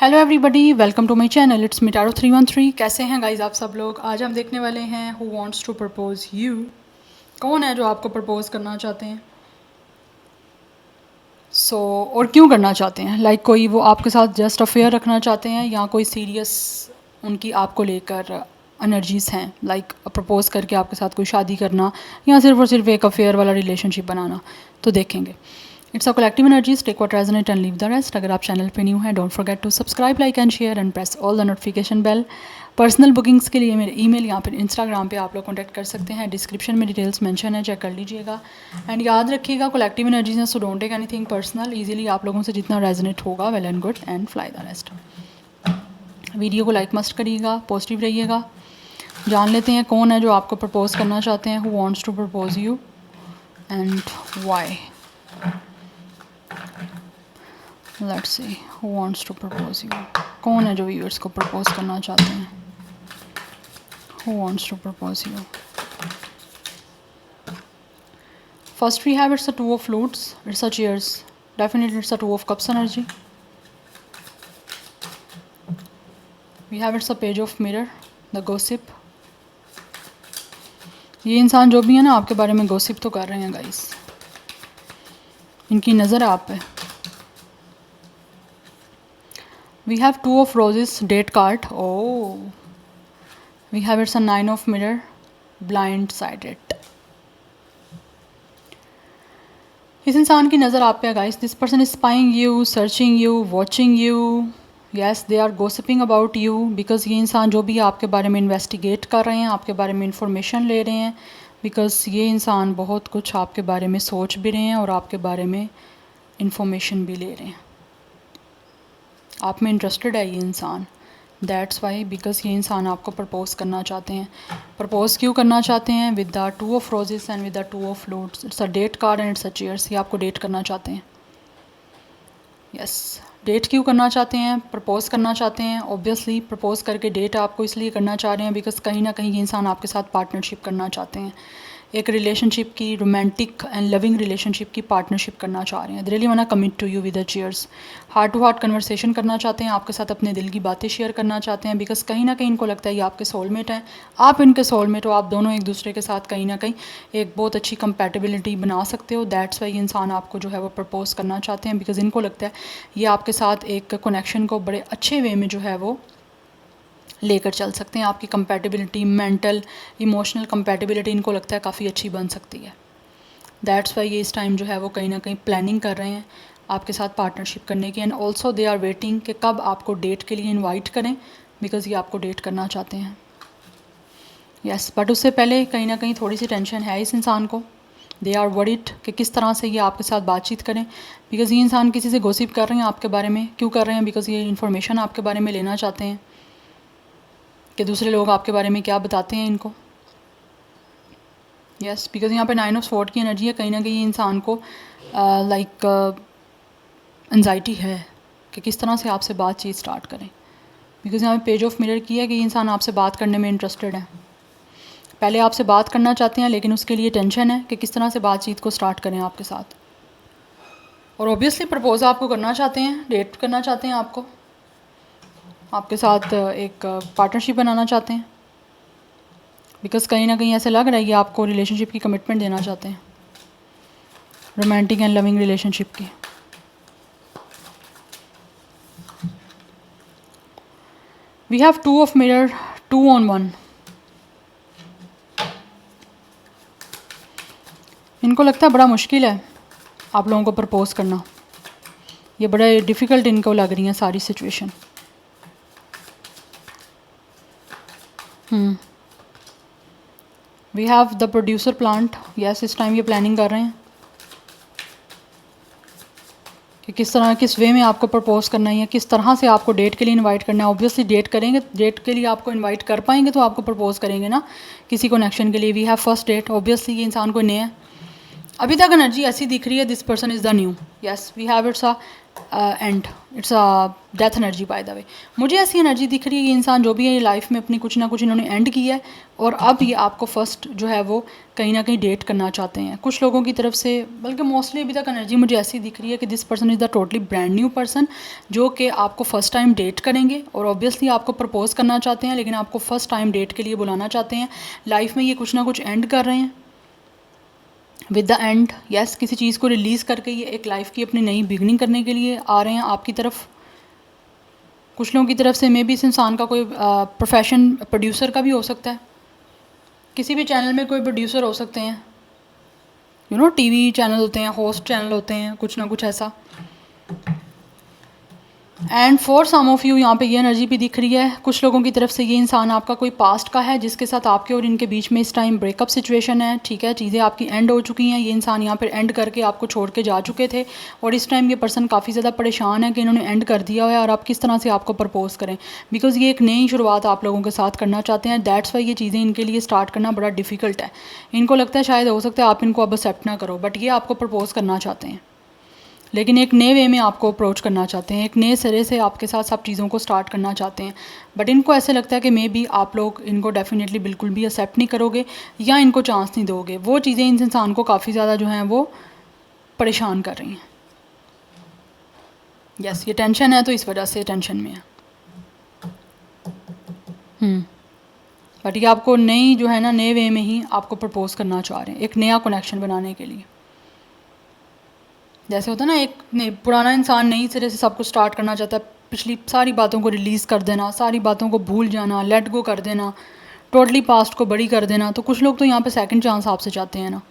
Hello everybody, welcome to my channel. It's me tarot 313। कैसे हैं guys आप सब लोग? आज हम देखने वाले हैं who wants to propose you. कौन है जो आपको प्रपोज करना चाहते हैं? और क्यों करना चाहते हैं? कोई वो आपके साथ जस्ट अफेयर रखना चाहते हैं या कोई सीरियस उनकी आपको लेकर एनर्जीज हैं, प्रपोज करके आपके साथ कोई शादी करना या सिर्फ और सिर्फ एक अफेयर वाला रिलेशनशिप बनाना? तो देखेंगे। It's a collective energies, take what resonate and leave the rest. अगर आप चैनल पे न्यू हैं, don't forget to subscribe, like and share and press all the notification bell. Personal bookings के लिए मेरे ईमेल या फिर इंस्टाग्राम पे आप लोग कॉन्टैक्ट कर सकते हैं। डिस्क्रिप्शन में डिटेल्स मेंशन है, चेक कर लीजिएगा। एंड याद रखिएगा, कलेक्टिव एनर्जीज हैं, so don't take anything personal. Easily आप लोगों से जितना रेजोनेट होगा, well and good, and fly the rest. Video को लाइक मस्ट करिएगा, पॉजिटिव रहिएगा। जान लेते हैं कौन है जो आपको प्रपोज करना चाहते हैं, who wants to propose you and why. Let's see who wants to propose you. कौन है जो व्यूअर्स को प्रपोज करना चाहते हैं? Who wants to propose you? First we have it's a two of flutes, it's a chairs, definitely it's a two of cups energy. We have it's a page of mirror, the gossip. ये इंसान जो भी है ना, आपके बारे में gossip तो कर रहे हैं गाइस। इनकी नज़र आप पे। We have two of roses, date card. Oh, we have it's a 9 of mirror, blindsided. इस इंसान की नज़र आप पे है guys. This person is spying you, searching you, watching you. Yes, they are gossiping about you because ये इंसान जो भी आपके बारे में इन्वेस्टिगेट कर रहे हैं, आपके बारे में इंफॉर्मेशन ले रहे हैं। बिकॉज ये इंसान बहुत कुछ आपके बारे में सोच भी रहे हैं और आपके बारे में इंफॉर्मेशन भी ले रहे हैं। आप में इंटरेस्टेड है ये इंसान। दैट्स वाई, बिकॉज ये इंसान आपको प्रपोज करना चाहते हैं। प्रपोज क्यों करना चाहते हैं? With the two of roses and with the two of flutes. It's a date card and it's a chairs. ये आपको डेट करना चाहते हैं। यस, डेट क्यों करना चाहते हैं? प्रपोज करना चाहते हैं। ऑब्वियसली प्रपोज करके डेट आपको इसलिए करना चाह रहे हैं बिकॉज कहीं ना कहीं ये इंसान आपके साथ पार्टनरशिप करना चाहते हैं। एक रिलेशनशिप की, रोमांटिक एंड लविंग रिलेशनशिप की पार्टनरशिप करना चाह रहे हैं। They really want to commit to you with the cheers. Heart to heart conversation करना चाहते हैं, आपके साथ अपने दिल की बातें शेयर करना चाहते हैं बिकॉज कहीं ना कहीं इनको लगता है ये आपके सोलमेट हैं, आप इनके सोलमेट हो। आप दोनों एक दूसरे के साथ कहीं ना कहीं एक बहुत अच्छी कंपैटिबिलिटी बना सकते हो। दैट्स वाई इंसान आपको जो है वो प्रपोज करना चाहते हैं बिकॉज इनको लगता है ये आपके साथ एक कनेक्शन को बड़े अच्छे वे में जो है वो लेकर चल सकते हैं। आपकी कंपैटिबिलिटी, मेंटल इमोशनल कंपैटिबिलिटी इनको लगता है काफ़ी अच्छी बन सकती है। दैट्स वाई ये इस टाइम जो है वो कहीं ना कहीं प्लानिंग कर रहे हैं आपके साथ पार्टनरशिप करने की। And also they are waiting कि कब आपको डेट के लिए इनवाइट करें बिकॉज ये आपको डेट करना चाहते हैं। यस, बट उससे पहले कहीं ना कहीं थोड़ी सी टेंशन है इस इंसान को। दे आर वरीड कि किस तरह से ये आपके साथ बातचीत करें बिकॉज ये इंसान किसी से गॉसिप कर रहे हैं आपके बारे में। क्यों कर रहे हैं? बिकॉज ये इन्फॉर्मेशन आपके बारे में लेना चाहते हैं कि दूसरे लोग आपके बारे में क्या बताते हैं इनको। यस, बिकॉज यहाँ पे 9 ऑफ स्वॉर्ड की एनर्जी है। कहीं ना कहीं इंसान को एंजाइटी है कि किस तरह से आपसे बातचीत स्टार्ट करें बिकॉज यहाँ पे पेज ऑफ मिरर की है कि इंसान आपसे बात करने में इंटरेस्टेड है। पहले आपसे बात करना चाहते हैं लेकिन उसके लिए टेंशन है कि किस तरह से बातचीत को स्टार्ट करें आपके साथ। और ऑब्वियसली प्रपोज आपको करना चाहते हैं, डेट करना चाहते हैं, आपके साथ एक पार्टनरशिप बनाना चाहते हैं बिकॉज कहीं ना कहीं ऐसे लग रहा है कि आपको रिलेशनशिप की कमिटमेंट देना चाहते हैं, रोमांटिक एंड लविंग रिलेशनशिप की। We have two of mirror, 2 on 1। इनको लगता है बड़ा मुश्किल है आप लोगों को प्रपोज करना। ये बड़ा डिफ़िकल्ट इनको लग रही है सारी situation. We have the producer plant. Yes, इस टाइम ये प्लानिंग कर रहे हैं कि किस तरह, किस वे में आपको प्रपोज करना है, किस तरह से आपको डेट के लिए इनवाइट करना है। ऑब्वियसली डेट करेंगे, डेट के लिए आपको इनवाइट कर पाएंगे तो आपको प्रपोज करेंगे ना किसी कनेक्शन के लिए। We have first date. Obviously ये इंसान कोई नया है, अभी तक एनर्जी ऐसी दिख रही है। This person is the new. Yes, we have it's a and it's a death energy by the way. मुझे ऐसी एनर्जी दिख रही है, ये इंसान जो भी है ये लाइफ में अपनी कुछ ना कुछ इन्होंने एंड किया है और अब ये आपको फर्स्ट जो है वो कहीं ना कहीं डेट करना चाहते हैं कुछ लोगों की तरफ से। बल्कि मोस्टली अभी तक एनर्जी मुझे ऐसी दिख रही है कि this person is the totally brand new person जो कि आपको फर्स्ट टाइम डेट करेंगे और ऑब्वियसली आपको प्रपोज करना चाहते हैं, लेकिन आपको फर्स्ट टाइम डेट के लिए बुलाना चाहते हैं। लाइफ में ये कुछ ना कुछ एंड कर रहे हैं विद द एंड। यस, किसी चीज़ को रिलीज़ करके ये एक लाइफ की अपनी नई बिगनिंग करने के लिए आ रहे हैं आपकी तरफ। कुछ लोगों की तरफ से मे भी इस इंसान का कोई प्रोफेशन प्रोड्यूसर का भी हो सकता है, किसी भी चैनल में कोई प्रोड्यूसर हो सकते हैं, यू नो टीवी चैनल होते हैं, होस्ट चैनल होते हैं, कुछ ना कुछ ऐसा। And for some of you यहाँ पे ये एनर्जी भी दिख रही है कुछ लोगों की तरफ से ये इंसान आपका कोई पास्ट का है जिसके साथ आपके और इनके बीच में इस टाइम ब्रेकअप सिचुएशन है। ठीक है, चीज़ें आपकी एंड हो चुकी हैं, ये इंसान यहाँ पर एंड करके आपको छोड़ के जा चुके थे और इस टाइम ये पर्सन काफ़ी ज़्यादा परेशान है कि इन्होंने एंड कर दिया है और आप किस तरह से आपको प्रपोज करें, बिकॉज़ ये एक नई शुरुआत आप लोगों के साथ करना चाहते हैं। दैट्स वाई ये चीज़ें इनके लिए स्टार्ट करना बड़ा डिफ़िकल्ट है। इनको लगता है शायद हो सकता है आप इनको अब एक्सेप्ट ना करो, बट ये आपको प्रपोज करना चाहते हैं, लेकिन एक नए वे में आपको अप्रोच करना चाहते हैं, एक नए सिरे से आपके साथ सब चीज़ों को स्टार्ट करना चाहते हैं। बट इनको ऐसे लगता है कि मे बी आप लोग इनको डेफिनेटली बिल्कुल भी एक्सेप्ट नहीं करोगे या इनको चांस नहीं दोगे। वो चीज़ें इस इंसान को काफ़ी ज़्यादा जो हैं वो परेशान कर रही हैं। यस, ये टेंशन है तो इस वजह से टेंशन में है। बट ये आपको नई जो है ना नए वे में ही आपको प्रपोज करना चाह रहे हैं, एक नया कनेक्शन बनाने के लिए। जैसे होता है ना एक पुराना इंसान नई सिरे से सब कुछ स्टार्ट करना चाहता है, पिछली सारी बातों को रिलीज़ कर देना, सारी बातों को भूल जाना, लेट गो कर देना, टोटली पास्ट को बड़ी कर देना। तो कुछ लोग तो यहाँ पे सेकंड चांस आपसे चाहते हैं ना।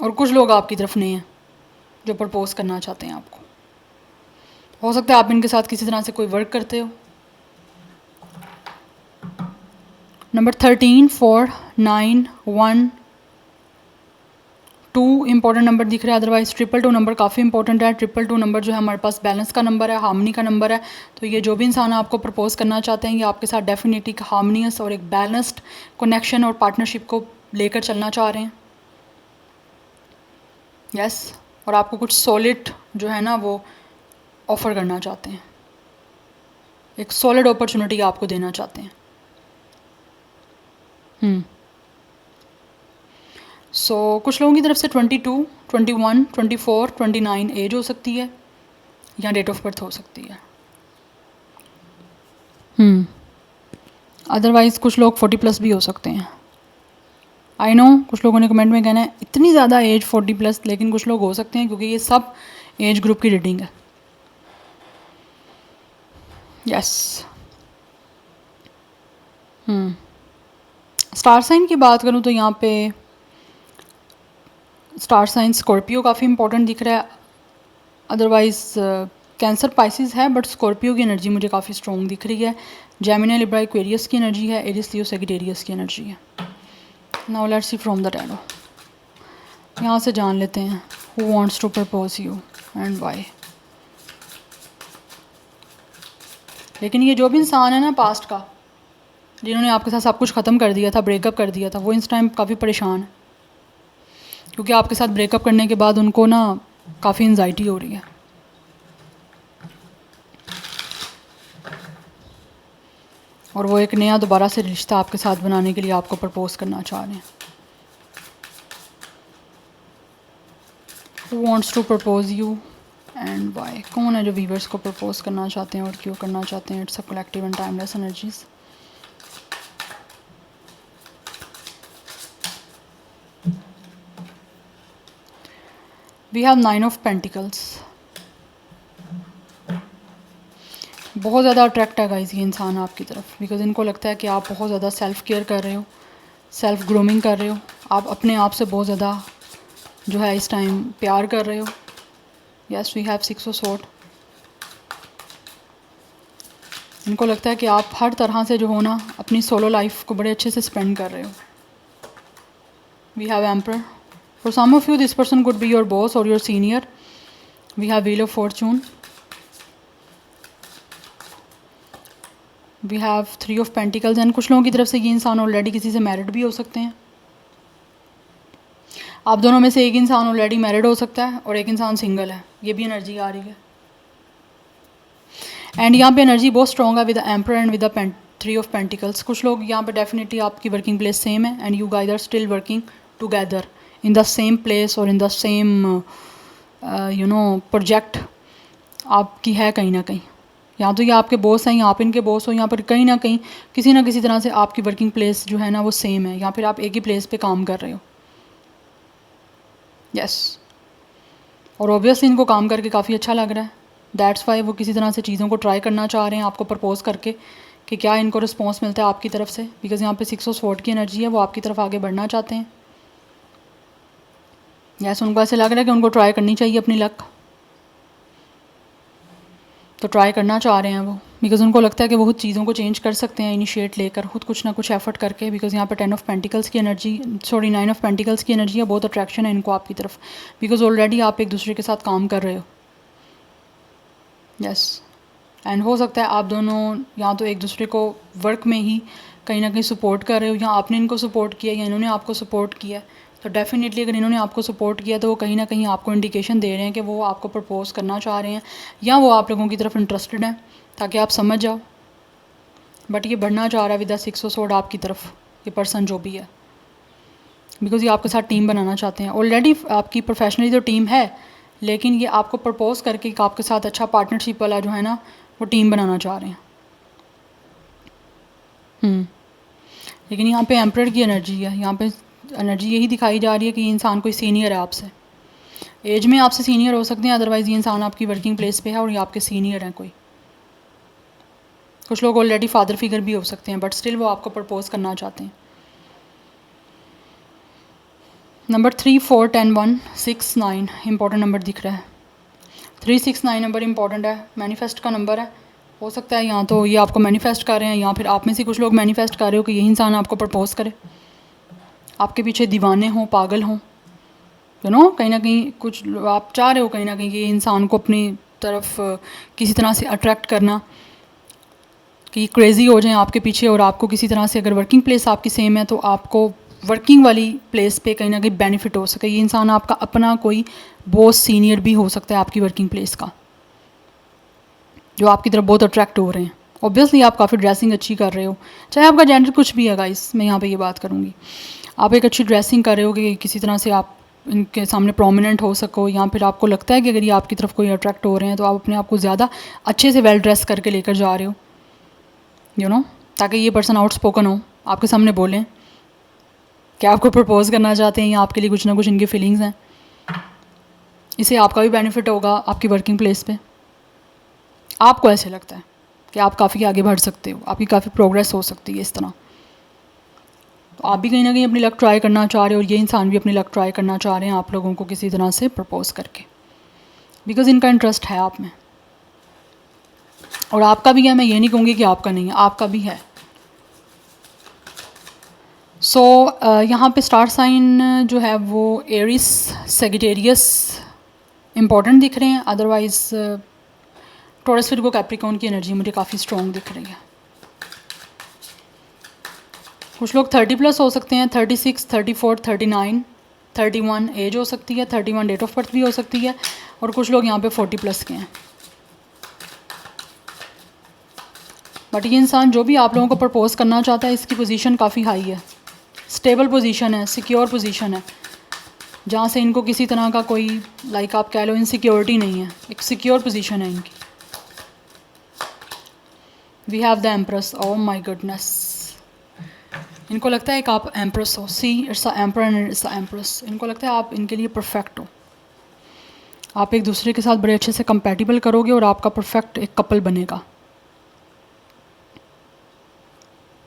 और कुछ लोग आपकी तरफ नहीं हैं जो प्रपोज करना चाहते हैं आपको। हो सकता है आप इनके साथ किसी तरह से कोई वर्क करते हो। नंबर 13, 4, 9, 1, 2 इंपॉर्टेंट नंबर दिख रहा है, अदरवाइज 222 नंबर काफ़ी इंपॉर्टेंट है। 222 नंबर जो है हमारे पास बैलेंस का नंबर है, हार्मनी का नंबर है। तो ये जो भी इंसान आपको प्रपोज करना चाहते हैं ये आपके साथ डेफिनेटली एक हार्मनियस और एक बैलेंस्ड कनेक्शन और पार्टनरशिप को लेकर चलना चाह रहे हैं। यस, और आपको कुछ सॉलिड जो है ना वो ऑफ़र करना चाहते हैं, एक सॉलिड अपॉर्चुनिटी आपको देना चाहते हैं। सो कुछ लोगों की तरफ से 22, 21, 24, 29 एज हो सकती है या डेट ऑफ बर्थ हो सकती है। अदरवाइज़ कुछ लोग 40 प्लस भी हो सकते हैं। आई नो कुछ लोगों ने कमेंट में कहना है इतनी ज़्यादा एज 40 प्लस, लेकिन कुछ लोग हो सकते हैं क्योंकि ये सब एज ग्रुप की रीडिंग है। यस। स्टार साइन की बात करूँ तो यहाँ पे स्टार साइन स्कॉर्पियो काफ़ी इंपॉर्टेंट दिख रहा है। अदरवाइज़ कैंसर पाइसिस है, बट स्कॉर्पियो की एनर्जी मुझे काफ़ी स्ट्रॉन्ग दिख रही है। जेमिनी लिब्रा एक्वेरियस की एनर्जी है, एरिस लियो सैजिटेरियस की एनर्जी है। Now let's see from the tarot. यहाँ से जान लेते हैं who wants to propose you and why. लेकिन ये जो भी इंसान है ना पास्ट का, जिन्होंने आपके साथ सब कुछ ख़त्म कर दिया था, ब्रेकअप कर दिया था, वो इस टाइम काफ़ी परेशान है क्योंकि आपके साथ ब्रेकअप करने के बाद उनको ना काफ़ी एंजाइटी हो रही है। और वो एक नया दोबारा से रिश्ता आपके साथ बनाने के लिए आपको प्रपोज करना चाह रहे हैं। Who wants to propose you and why? कौन है जो व्यूअर्स को प्रपोज करना चाहते हैं और क्यों करना चाहते हैं? It's a collective and timeless energies. We have 9 of pentacles. बहुत ज़्यादा अट्रैक्ट है गाइस ये इंसान आपकी तरफ, बिकॉज इनको लगता है कि आप बहुत ज़्यादा सेल्फ़ केयर कर रहे हो, सेल्फ़ ग्रूमिंग कर रहे हो, आप अपने आप से बहुत ज़्यादा जो है इस टाइम प्यार कर रहे हो। Yes, we have 6 of sword. इनको लगता है कि आप हर तरह से जो हो ना अपनी सोलो लाइफ को बड़े अच्छे से स्पेंड कर रहे हो। We have emperor. For some of you this person could be your boss और your senior. We have wheel of fortune. We have 3 of pentacles. And कुछ लोगों की तरफ से ये इंसान ऑलरेडी किसी से मैरिड भी हो सकते हैं। आप दोनों में से एक इंसान ऑलरेडी मैरिड हो सकता है और एक इंसान सिंगल है, ये भी एनर्जी आ रही है। एंड यहाँ पे एनर्जी बहुत स्ट्रॉन्ग है with the emperor and with the 3 of pentacles. कुछ लोग यहाँ पे डेफिनेटली आपकी वर्किंग प्लेस सेम है and you guys are still working together in the same place और इन द सेम प्रोजेक्ट आपकी है कहीं ना कहीं। या तो ये आपके बॉस हैं या आप इनके बॉस हो, यहाँ पर कहीं ना कहीं किसी ना किसी तरह से आपकी वर्किंग प्लेस जो है ना वो सेम है, या फिर आप एक ही प्लेस पे काम कर रहे हो। यस और ऑब्वियसली इनको काम करके काफ़ी अच्छा लग रहा है, दैट्स वाई वो किसी तरह से चीज़ों को ट्राई करना चाह रहे हैं आपको प्रपोज करके कि क्या इनको रिस्पॉन्स मिलता है आपकी तरफ से, बिकॉज यहाँ पे 6 ऑफ स्वॉर्ड की एनर्जी है, वो आपकी तरफ आगे बढ़ना चाहते हैं। यस उनको ऐसे लग रहा है कि उनको ट्राई करनी चाहिए अपनी लक, तो ट्राई करना चाह रहे हैं वो, बिकॉज उनको लगता है कि वो खुद चीज़ों को चेंज कर सकते हैं इनिशिएट लेकर, खुद कुछ ना कुछ एफर्ट करके। बिकॉज यहाँ पे 10 ऑफ पेंटिकल्स की एनर्जी, सॉरी 9 ऑफ पेंटिकल्स की एनर्जी है, बहुत अट्रैक्शन है इनको आपकी तरफ, बिकॉज ऑलरेडी आप एक दूसरे के साथ काम कर रहे हो। यस एंड हो सकता है आप दोनों या तो एक दूसरे को वर्क में ही कहीं ना कहीं सपोर्ट कर रहे हो, या आपने इनको सपोर्ट किया या इन्होंने आपको सपोर्ट किया। तो डेफिनेटली अगर इन्होंने आपको सपोर्ट किया तो वो कहीं ना कहीं आपको इंडिकेशन दे रहे हैं कि वो आपको प्रपोज करना चाह रहे हैं, या वो आप लोगों की तरफ इंटरेस्टेड हैं, ताकि आप समझ जाओ। बट ये बढ़ना चाह रहा है विद द 6 ऑफ स्वॉर्ड आपकी तरफ, ये पर्सन जो भी है, बिकॉज ये आपके साथ टीम बनाना चाहते हैं। ऑलरेडी आपकी प्रोफेशनली तो टीम है, लेकिन ये आपको प्रपोज करके आपके साथ अच्छा पार्टनरशिप वाला जो है ना वो टीम बनाना चाह रहे हैं। लेकिन यहाँ पे एम्परर की एनर्जी है, यहाँ पे एनर्जी यही दिखाई जा रही है कि ये इंसान कोई सीनियर है आपसे, एज में आपसे सीनियर हो सकते हैं, अदरवाइज़ ये इंसान आपकी वर्किंग प्लेस पे है और ये आपके सीनियर हैं कोई। कुछ लोग ऑलरेडी फादर फिगर भी हो सकते हैं, बट स्टिल वो आपको प्रपोज करना चाहते हैं। नंबर 3, 4, 10, 1, 6, 9 इंपॉर्टेंट नंबर दिख रहा है। 3, 6, 9 नंबर इंपॉर्टेंट है, मैनिफेस्ट का नंबर है। हो सकता है यहाँ तो ये आपको मैनिफेस्ट कर रहे हैं, या फिर आप में से कुछ लोग मैनिफेस्ट कर रहे हो कि यही इंसान आपको प्रपोज करे, आपके पीछे दीवाने हों, पागल हों, कहीं ना कहीं कुछ आप चाह रहे हो कहीं ना कहीं कि इंसान को अपनी तरफ किसी तरह से अट्रैक्ट करना, कि क्रेज़ी हो जाए आपके पीछे, और आपको किसी तरह से अगर वर्किंग प्लेस आपकी सेम है तो आपको वर्किंग वाली प्लेस पे कहीं ना कहीं बेनिफिट हो सके। ये इंसान आपका अपना कोई बॉस सीनियर भी हो सकता है आपकी वर्किंग प्लेस का, जो आपकी तरफ बहुत अट्रैक्ट हो रहे हैं। ऑब्वियसली आप काफ़ी ड्रेसिंग अच्छी कर रहे हो, चाहे आपका जेंडर कुछ भी है गाइस, मैं यहाँ पे ये बात करूँगी। आप एक अच्छी ड्रेसिंग कर रहे हो कि किसी तरह से आप इनके सामने प्रोमिनेंट हो सको, या फिर आपको लगता है कि अगर ये आपकी तरफ कोई अट्रैक्ट हो रहे हैं तो आप अपने आप को ज़्यादा अच्छे से वेल ड्रेस करके लेकर जा रहे हो, ताकि ये पर्सन आउट स्पोकन हो, आपके सामने बोलें कि आपको प्रपोज करना चाहते हैं या आपके लिए कुछ ना कुछ इनकी फीलिंग्स हैं। इससे आपका भी बेनिफिट होगा आपकी वर्किंग प्लेस पे। आपको ऐसे लगता है कि आप काफ़ी आगे बढ़ सकते हो, आपकी काफ़ी प्रोग्रेस हो सकती है इस तरह। तो आप भी कहीं ना कहीं अपनी लक ट्राई करना चाह रहे हो, और ये इंसान भी अपनी लक ट्राई करना चाह रहे हैं आप लोगों को किसी तरह से प्रपोज करके, बिकॉज इनका इंटरेस्ट है आप में, और आपका भी है। मैं ये नहीं कहूँगी कि आपका नहीं है, आपका भी है। सो यहाँ पे स्टार साइन जो है वो एरिस, सेजिटेरियस इम्पॉर्टेंट दिख रहे हैं, अदरवाइज़ टॉरस, विर्गो, कैप्रिकॉर्न की एनर्जी मुझे काफ़ी स्ट्रॉन्ग दिख रही है। कुछ लोग 30+ हो सकते हैं, 36, 34, 39, 31 एज हो सकती है, 31 डेट ऑफ बर्थ भी हो सकती है, और कुछ लोग यहाँ पे 40+ के हैं। बट ये इंसान जो भी आप लोगों को प्रपोज करना चाहता है, इसकी पोजीशन काफ़ी हाई है, स्टेबल पोजीशन है, सिक्योर पोजीशन है, जहाँ से इनको किसी तरह का कोई आप कह लो इनसिक्योरिटी नहीं है, एक सिक्योर पोजीशन है इनकी। We have the empress, oh my goodness, इनको लगता है कि आप एम्प्रेस हो। See, it's a emperor and it's a empress. इनको लगता है आप इनके लिए परफेक्ट हो, आप एक दूसरे के साथ बड़े अच्छे से कंपैटिबल करोगे और आपका परफेक्ट एक कपल बनेगा।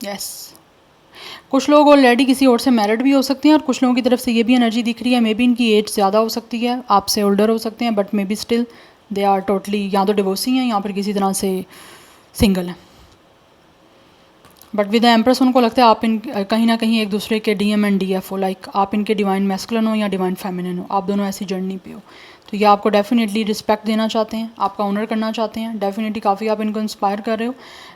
यस कुछ लोग ऑलरेडी किसी और से मैरिड भी हो सकते हैं, और कुछ लोगों की तरफ से ये भी एनर्जी दिख रही है, मे बी इनकी एज ज़्यादा हो सकती है, आपसे ओल्डर हो सकते हैं, but maybe still they are totally या तो डिवोर्सी हैं या फिर किसी तरह से सिंगल हैं। बट विद द एम्प्रेस उनको लगता है आप कहीं ना कहीं एक दूसरे के DM एंड DF हो, आप इनके डिवाइन मैस्कुलिन हो या डिवाइन फेमिनिन हो, आप दोनों ऐसी जर्नी पे हो। तो ये आपको डेफिनेटली रिस्पेक्ट देना चाहते हैं, आपका ऑनर करना चाहते हैं, डेफिनेटली काफ़ी आप इनको इंस्पायर कर रहे हो,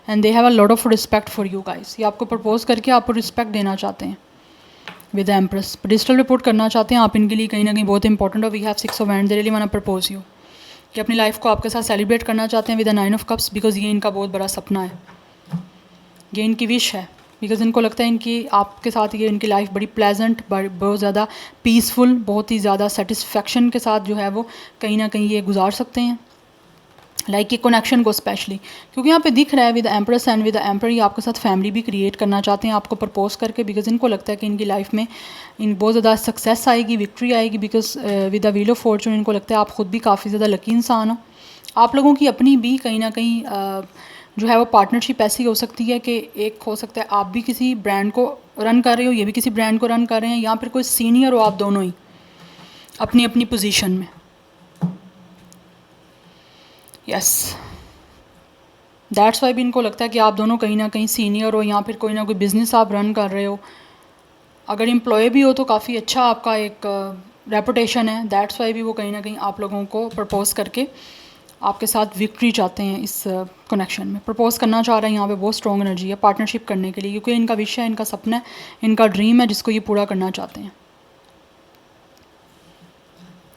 and they have a lot of respect for you guys. ये आपको प्रपोज करके आपको रिस्पेक्ट देना चाहते हैं, विद एम्प्रेस। डिजिटल रिपोर्ट करना चाहते हैं आप इनके लिए कहीं ना कहीं बहुत इंपॉर्टेंट, और we have 6 of wand, they really want to propose you, कि अपनी लाइफ को आपके साथ सेलिब्रेट करना चाहते हैं with the 9 of cups, because ये इनका बहुत बड़ा सपना है, ये इनकी विश है, बिकॉज इनको लगता है इनकी आपके साथ ये इनकी लाइफ बड़ी प्लेजेंट, बहुत ज़्यादा पीसफुल, बहुत ही ज़्यादा सेटिस्फेक्शन के साथ जो है वो कहीं ना कहीं ये गुजार सकते हैं, लाइक ये कनेक्शन को स्पेशली, क्योंकि यहाँ पे दिख रहा है with empress and with emperor, ये आपके साथ फैमिली भी क्रिएट करना चाहते हैं आपको प्रपोज करके, बिकॉज इनको लगता है कि इनकी लाइफ में इन बहुत ज़्यादा सक्सेस आएगी, विक्ट्री आएगी, because with the wheel of Fortune इनको लगता है आप खुद भी काफ़ी ज़्यादा लकी इंसान हो। आप लोगों की अपनी भी कहीं ना कहीं जो है वो पार्टनरशिप ऐसी हो सकती है कि एक हो सकता है आप भी किसी ब्रांड को रन कर रहे हो, ये भी किसी ब्रांड को रन कर रहे हैं, या फिर कोई सीनियर हो आप दोनों ही अपनी अपनी पोजीशन में। यस, दैट्स वाई भी इनको लगता है कि आप दोनों कहीं ना कहीं सीनियर हो, या फिर कोई ना कोई बिज़नेस आप रन कर रहे हो, अगर एम्प्लॉय भी हो तो काफ़ी अच्छा आपका एक रेपुटेशन है, दैट्स वाई भी वो कहीं ना कहीं आप लोगों को प्रपोज करके आपके साथ विक्ट्री चाहते हैं इस कनेक्शन में, प्रपोज करना चाह रहे हैं। यहाँ पे बहुत स्ट्रॉन्ग एनर्जी है पार्टनरशिप करने के लिए, क्योंकि इनका विषय है, इनका सपना है, इनका ड्रीम है जिसको ये पूरा करना चाहते हैं।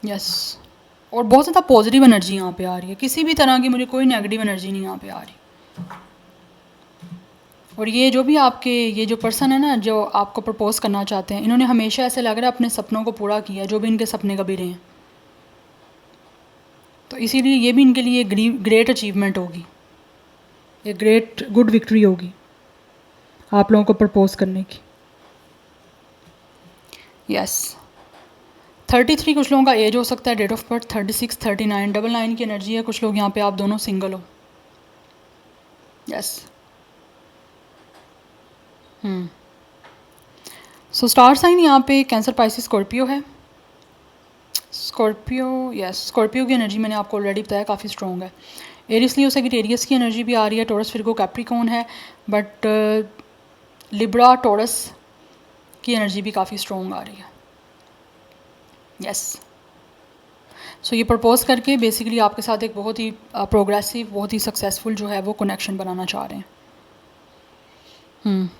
यस, और बहुत ज़्यादा पॉजिटिव एनर्जी यहाँ पे आ रही है, किसी भी तरह की मुझे कोई नेगेटिव एनर्जी नहीं यहाँ पे आ रही। और ये जो भी आपके ये जो पर्सन है ना जो आपको प्रपोज करना चाहते हैं, इन्होंने हमेशा ऐसे लग रहा है अपने सपनों को पूरा किया, जो भी इनके सपने कभी रहे हैं, तो इसीलिए ये भी इनके लिए ग्रेट अचीवमेंट होगी, ये ग्रेट गुड विक्ट्री होगी आप लोगों को प्रपोज करने की। यस, 33 कुछ लोगों का एज हो सकता है, डेट ऑफ बर्थ 36, 39, 99 की एनर्जी है, कुछ लोग यहाँ पे आप दोनों सिंगल हो। यस, सो स्टार साइन यहाँ पे कैंसर, पाइसिस, स्कॉर्पियो है। स्कॉर्पियो, यस, स्कॉर्पियो की एनर्जी मैंने आपको ऑलरेडी बताया काफ़ी स्ट्रॉन्ग है। एरिस लियो सैजिटेरियस की एनर्जी भी आ रही है, टॉरस फिरगो कैप्रिकॉर्न है, बट लिब्रा टॉरस की एनर्जी भी काफ़ी स्ट्रॉन्ग आ रही है। यस, सो ये प्रपोज करके बेसिकली आपके साथ एक बहुत ही प्रोग्रेसिव, बहुत ही सक्सेसफुल जो है वो कनेक्शन बनाना चाह रहे हैं।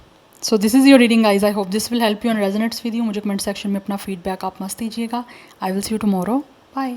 So this is your reading guys, I hope this will help you and resonates with you. मुझे कमेंट सेक्शन में अपना फीडबैक आप मस्त दीजिएगा। I will see you tomorrow, bye.